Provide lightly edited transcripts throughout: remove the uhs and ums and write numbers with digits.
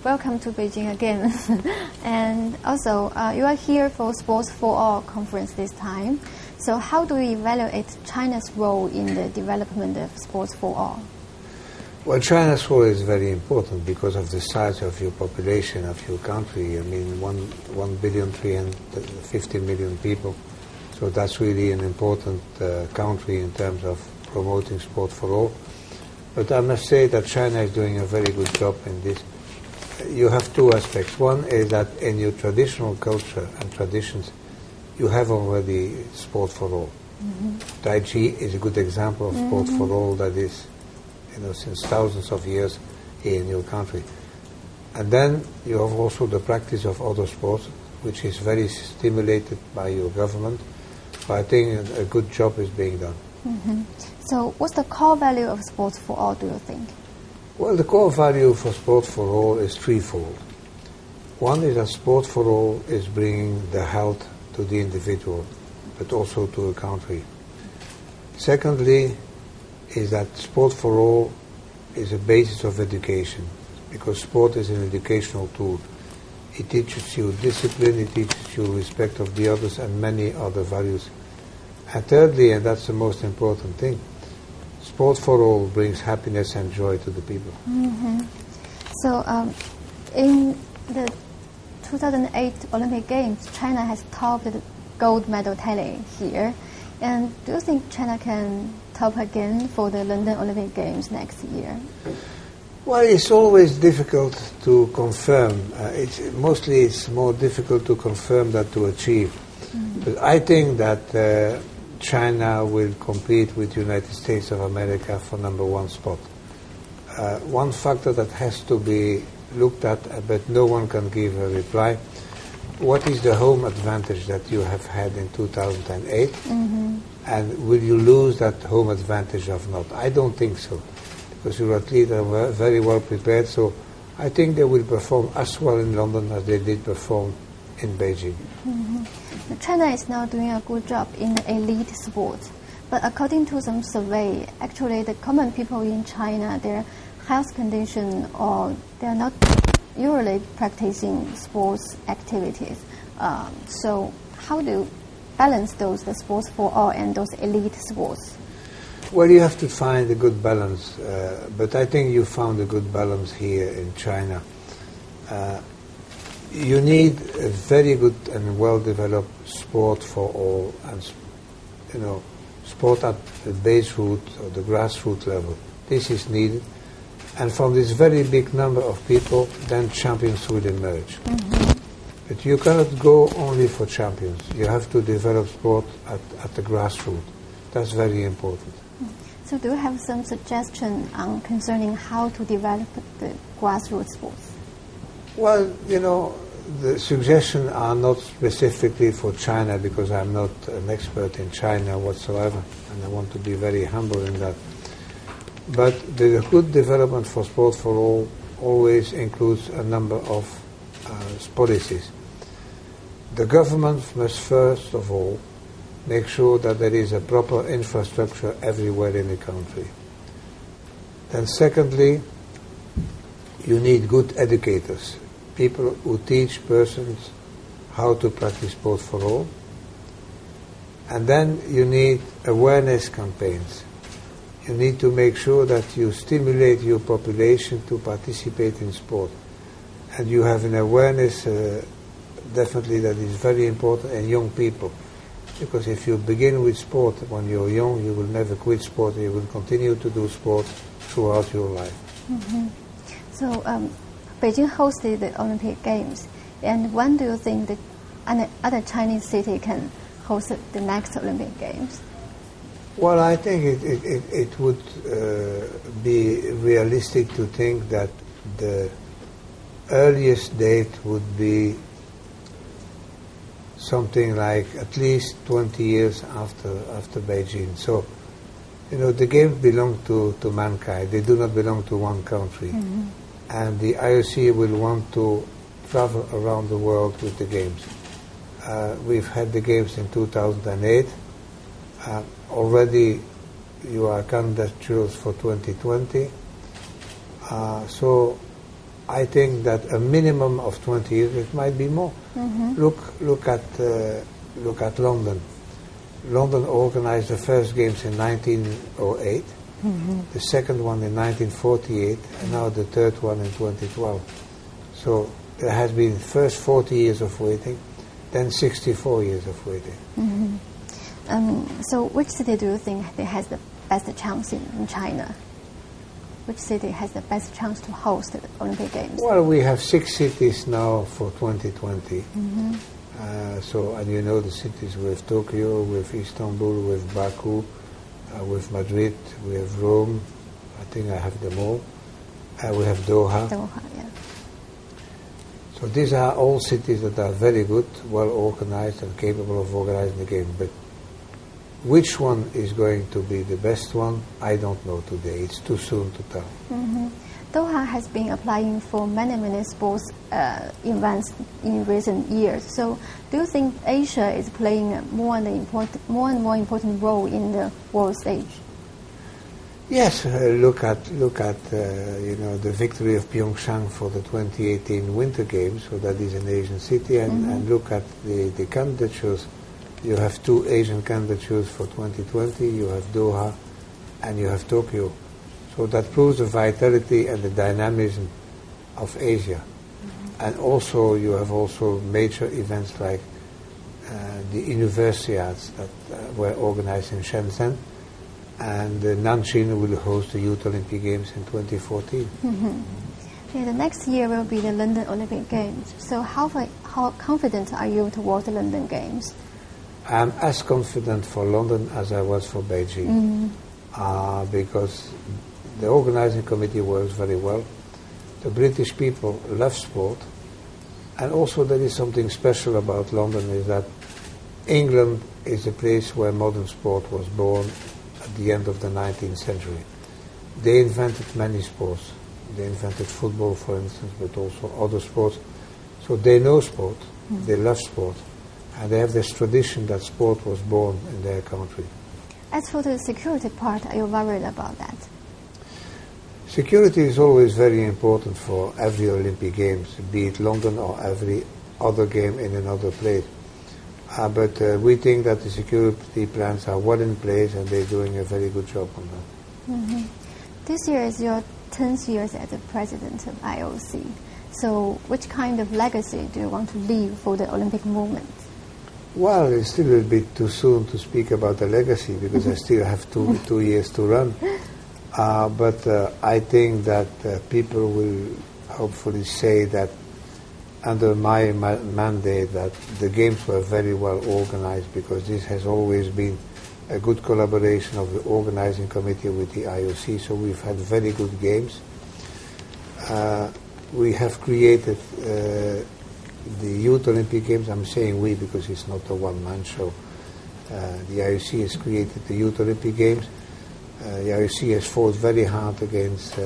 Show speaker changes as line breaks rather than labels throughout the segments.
welcome to Beijing again. And also, you are here for Sports for All conference this time. So how do you evaluate China's role in the development of Sports for All?
Well, China's role is very important because of the size of your population, of your country. I mean, 1,350,000,000 people. So that's really an important country in terms of promoting sport for all. But I must say that China is doing a very good job in this. You have two aspects. One is that in your traditional culture and traditions, you have already sport for all. Mm-hmm. Tai Chi is a good example of sport for all that is, since thousands of years here in your country. And then you have also the practice of other sports, which is very stimulated by your government. So I think a good job is being done.
Mm-hmm. So what's the core value of Sports for All, do you think?
Well, the core value for Sport for All is threefold. One is that Sport for All is bringing the health to the individual, but also to a country. Secondly, is that Sport for All is a basis of education, because sport is an educational tool. It teaches you discipline, it teaches you respect of the others and many other values. And thirdly, and that's the most important thing, Sport for All brings happiness and joy to the people.
Mm-hmm. So in the 2008 Olympic Games, China has topped the gold medal tally here. And do you think China can top again for the London Olympic Games next year?
Well, it's always difficult to confirm. It's more difficult to confirm than to achieve. Mm-hmm. But I think that China will compete with the United States of America for #1 spot. One factor that has to be looked at, but no one can give a reply, what is the home advantage that you have had in 2008? Mm-hmm. And will you lose that home advantage or not? I don't think so, because your athletes are very well prepared, so I think they will perform as well in London as they did perform in Beijing.
Mm-hmm. China is now doing a good job in elite sports, but according to some survey, actually the common people in China, their health condition or they are not usually practicing sports activities. So how do you balance those, the Sports for All and those elite sports?
Well, you have to find a good balance, but I think you found a good balance here in China. You need a very good and well-developed sport for all, and sport at the base root or the grassroots level. This is needed, and from this very big number of people, then champions will emerge. Mm-hmm. But you cannot go only for champions. You have to develop sport at the grassroots. That's very important.
So do you have some suggestion concerning how to develop the grassroots sports?
Well, the suggestions are not specifically for China, because I'm not an expert in China whatsoever, and I want to be very humble in that. But the good development for Sport for All always includes a number of policies. The government must first of all make sure that there is a proper infrastructure everywhere in the country. Then secondly, you need good educators, people who teach persons how to practice Sport for All. And then you need awareness campaigns. You need to make sure that you stimulate your population to participate in sport. And you have an awareness definitely that is very important in young people. Because if you begin with sport when you're young, you will never quit sport. You will continue to do sport throughout your life.
Mm-hmm. So Beijing hosted the Olympic Games. And when do you think that other Chinese city can host the next Olympic Games?
Well, I think it would be realistic to think that the earliest date would be something like at least 20 years after Beijing. So, the games belong to mankind. They do not belong to one country. Mm-hmm. And the IOC will want to travel around the world with the games. We've had the games in 2008. Already you are candidates for 2020. So I think that a minimum of 20 years, it might be more. Look at London. London organized the first games in 1908, the second one in 1948, and now the third one in 2012. So there has been first 40 years of waiting, then 64 years of waiting.
So which city do you think has the best chance in China? Which city has the best chance to host the Olympic Games?
Well, we have 6 cities now for 2020. And you know the cities with Tokyo, with Istanbul, with Baku, with Madrid, we have Rome. I think I have them all. We have Doha.
Doha, yeah.
So these are all cities that are very good, well organized and capable of organizing the game. But which one is going to be the best one, I don't know today. It's too soon to tell.
Doha has been applying for many sports events in recent years. So do you think Asia is playing a more and more important role in the world stage?
Yes, look at the victory of Pyeongchang for the 2018 Winter Games. So that is an Asian city, and look at the candidatures. You have 2 Asian candidatures for 2020. You have Doha, and you have Tokyo. So that proves the vitality and the dynamism of Asia. And also you have also major events like the Universiades that were organized in Shenzhen, and Nanjing will host the Youth Olympic Games in 2014.
Yeah, the next year will be the London Olympic Games. So how confident are you towards the London Games?
I'm as confident for London as I was for Beijing, because the organizing committee works very well. The British people love sport, and also there is something special about London, is that England is a place where modern sport was born at the end of the 19th century. They invented many sports. They invented football, for instance, but also other sports. So they know sport, they love sport, and they have this tradition that sport was born in their country.
As for the security part, are you worried about that?
Security is always very important for every Olympic Games, be it London or every other game in another place. But we think that the security plans are well in place, and they're doing a very good job on that.
This year is your 10th year as the president of IOC. So which kind of legacy do you want to leave for the Olympic movement?
Well, it's still a bit too soon to speak about the legacy, because I still have two years to run. But I think that people will hopefully say that under my mandate that the games were very well organized, because this has always been a good collaboration of the organizing committee with the IOC. So we've had very good games. We have created the Youth Olympic Games. I'm saying we because it's not a one-man show. The IOC has created the Youth Olympic Games. The IOC has fought very hard against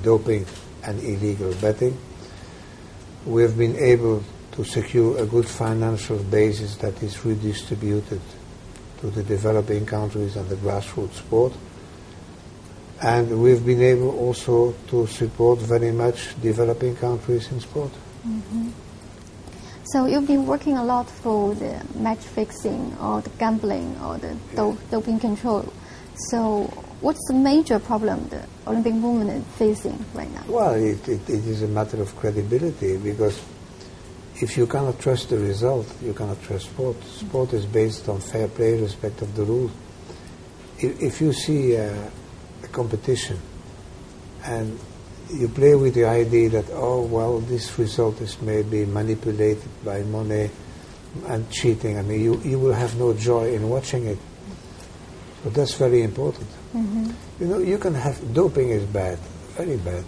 doping and illegal betting. We have been able to secure a good financial basis that is redistributed to the developing countries and the grassroots sport. And we've been able also to support very much developing countries in sport.
So you've been working a lot for the match fixing or the gambling or the doping control. So what's the major problem the Olympic movement is facing right now?
Well, it is a matter of credibility, because if you cannot trust the result, you cannot trust sport. Sport is based on fair play, respect of the rules. If you see a competition and you play with the idea that, oh, well, this result is maybe manipulated by money and cheating, I mean, you will have no joy in watching it. So that's very important. You know, you can have, doping is bad, very bad.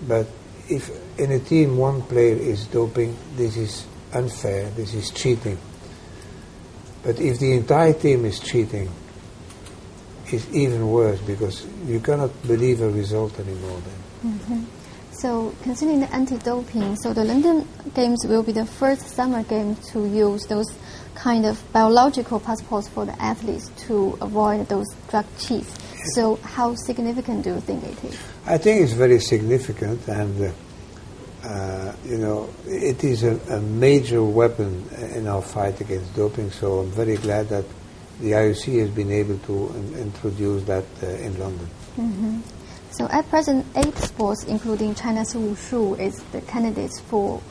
But if in a team one player is doping, this is unfair, this is cheating. But if the entire team is cheating, it's even worse, because you cannot believe a result anymore then.
So concerning the anti-doping, so the London Games will be the first summer game to use those kind of biological passports for the athletes to avoid those drug cheats. So how significant do you think it is?
I think it's very significant, and it is a major weapon in our fight against doping. So I'm very glad that the IOC has been able to introduce that in London.
Mm-hmm. So at present, 8 sports, including China's Wushu, is the candidates for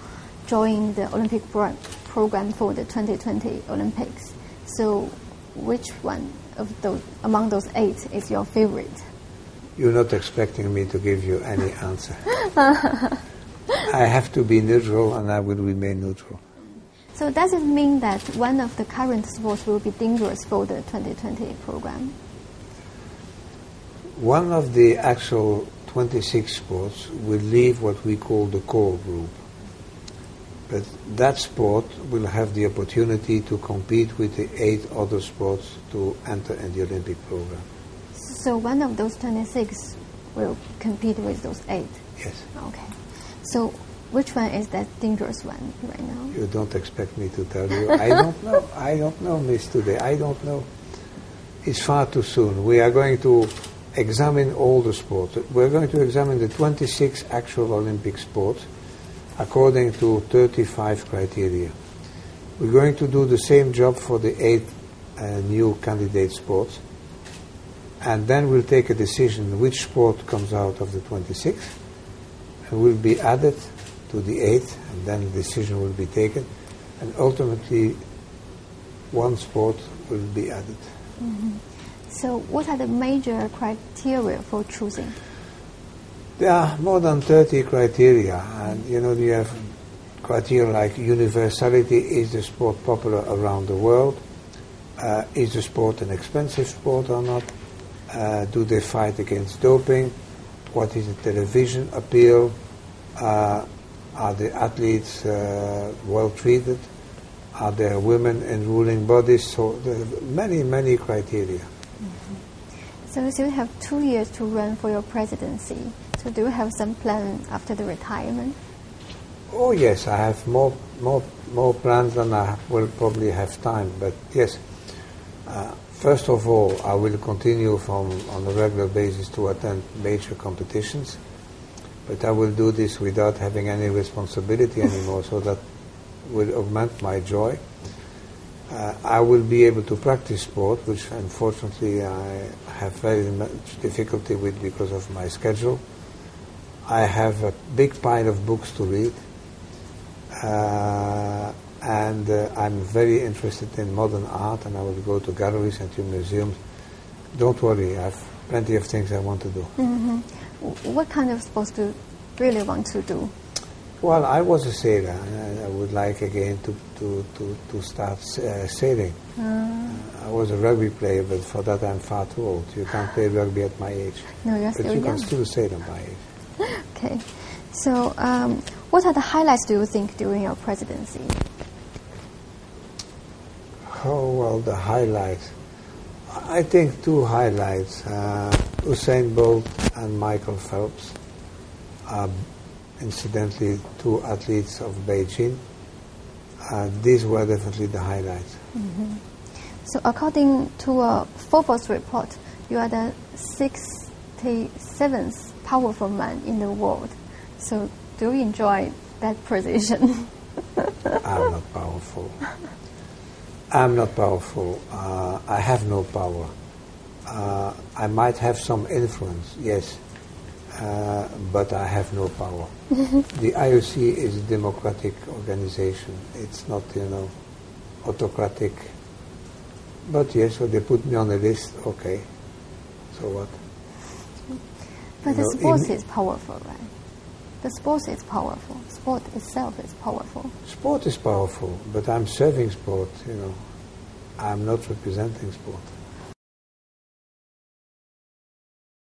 joining the Olympic program for the 2020 Olympics. So which one of those, among those 8, is your favorite?
You're not expecting me to give you any answer. I have to be neutral, and I will remain neutral.
So does it mean that one of the current sports will be dangerous for the 2020 program?
One of the actual 26 sports will leave what we call the core group. But that sport will have the opportunity to compete with the 8 other sports to enter in the Olympic program.
So one of those 26 will compete with those 8?
Yes.
Okay. So which one is that dangerous one right now?
You don't expect me to tell you. I don't know. I don't know, Miss Today. I don't know. It's far too soon. We are going to examine all the sports. We're going to examine the 26 actual Olympic sports according to 35 criteria. We're going to do the same job for the 8 new candidate sports, and then we'll take a decision which sport comes out of the 26 and will be added to the 8, and then the decision will be taken, and ultimately one sport will be added.
Mm-hmm. So what are the major criteria for choosing?
There are more than 30 criteria, and you have criteria like universality. Is the sport popular around the world? Is the sport an expensive sport or not? Do they fight against doping? What is the television appeal? Are the athletes well treated? Are there women in ruling bodies? So there are many, many criteria.
Mm-hmm. So you have 2 years to run for your presidency. So do you have some plan after the retirement?
Oh yes, I have more plans than I will probably have time. But yes, first of all, I will continue on a regular basis to attend major competitions. But I will do this without having any responsibility anymore, so that will augment my joy. I will be able to practice sport, which unfortunately I have very much difficulty with because of my schedule. I have a big pile of books to read, and I'm very interested in modern art, and I will go to galleries and to museums. Don't worry, I have plenty of things I want to do.
Mm-hmm. What kind of sports do you really want to do?
Well, I was a sailor, and I would like again to start sailing. I was a rugby player, but for that I'm far too old. You can't play rugby at my age.
No, you're still young.
But you can still sail at my age.
Okay. So what are the highlights, do you think, during your presidency?
Oh, well, the highlights. I think 2 highlights. Usain Bolt and Michael Phelps are incidentally 2 athletes of Beijing. These were definitely the highlights.
Mm-hmm. So according to a Forbes report, you are the 67th powerful man in the world. So do you enjoy that position?
I'm not powerful. I'm not powerful. I have no power. I might have some influence, yes, but I have no power. The IOC is a democratic organization. It's not, autocratic. But yes, so they put me on the list, okay. So what?
But the sport is powerful, right? The sport is powerful. Sport itself is powerful.
Sport is powerful, but I'm serving sport, I'm not representing sport.